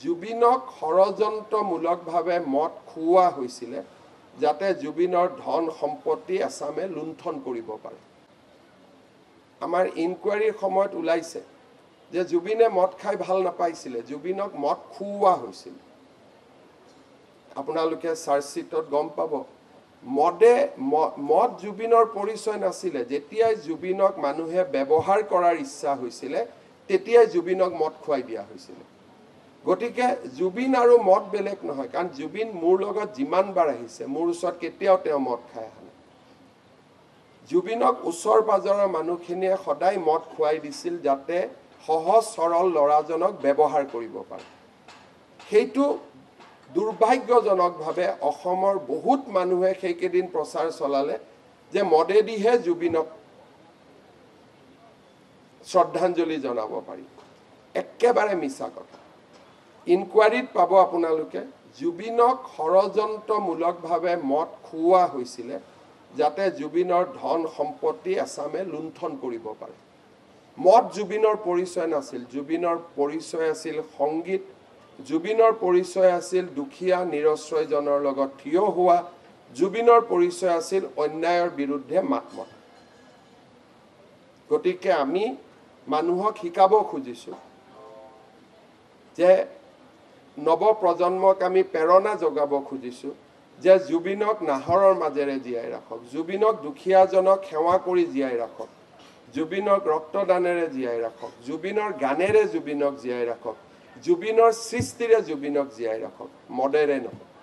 জুবিনক ষড়যন্ত্ৰমূলকভাৱে মদ খুওৱা হৈছিলে যাতে জুবিনৰ ধন সম্পত্তি আসামে লুণ্ঠন কৰিব পাৰে। আমাৰ ইনকুৱাৰীৰ সময়ত ওলাইছে যে জুবিনে মদ খাই ভাল নাপাইছিলে, জুবিনক মদ খুওৱা হৈছিল। আপোনালোকে চাৰ্জশ্বিটত গম পাব। মদ জুবিনৰ পৰিচয় নাছিলে। যেতিয়াই জুবিনক মানুহে ব্যৱহাৰ কৰাৰ ইচ্ছা হৈছিলে তেতিয়াই জুবিনক মদ খুৱাই দিয়া হৈছিলে। গতিকে জুবিন আৰু মদ বেলেগ নহয়, কাৰণ জুবিন মোৰ লগত যিমানবাৰ আহিছে মোৰ ওচৰত কেতিয়াও তেওঁ মদ খাই অহা নাই। জুবিনক ওচৰ পাজৰৰ মানুহখিনিয়ে সদায় মদ খুৱাই দিছিল যাতে সহজ সৰল ল'ৰাজনক ব্যৱহাৰ কৰিব পাৰে। সেইটো দুৰ্ভাগ্যজনকভাৱে অসমৰ বহুত মানুহে সেইকেইদিন প্ৰচাৰ চলালে যে মদেদিহে জুবিনক শ্ৰদ্ধাঞ্জলি জনাব পাৰি। একেবাৰে মিছা কথা। ইনকুৱাৰীত পাব আপোনালোকে জুবিনক ষড়যন্ত্ৰমূলকভাৱে মদ খুওৱা হৈছিলে যাতে জুবিনৰ ধন সম্পত্তি আসামে লুণ্ঠন কৰিব পাৰে। মদ জুবিনৰ পৰিচয় নাছিল। জুবিনৰ পৰিচয় আছিল সংগীত, জুবিনৰ পৰিচয় আছিল দুখীয়া নিৰশ্ৰয়জনৰ লগত থিয় হোৱা, জুবিনৰ পৰিচয় আছিল অন্যায়ৰ বিৰুদ্ধে মাত মতা। গতিকে আমি মানুহক শিকাব খুজিছোঁ যে নৱপ্ৰজন্মক আমি প্ৰেৰণা যোগাব খুজিছোঁ যে জুবিনক নাহৰৰ মাজেৰে জীয়াই ৰাখক, জুবিনক দুখীয়াজনক সেৱা কৰি জীয়াই ৰাখক, জুবিনক ৰক্তদানেৰে জীয়াই ৰাখক, জুবিনৰ গানেৰে জুবিনক জীয়াই ৰাখক, জুবিনৰ সৃষ্টিৰে জুবিনক জীয়াই ৰাখক, মদেৰে নহয়।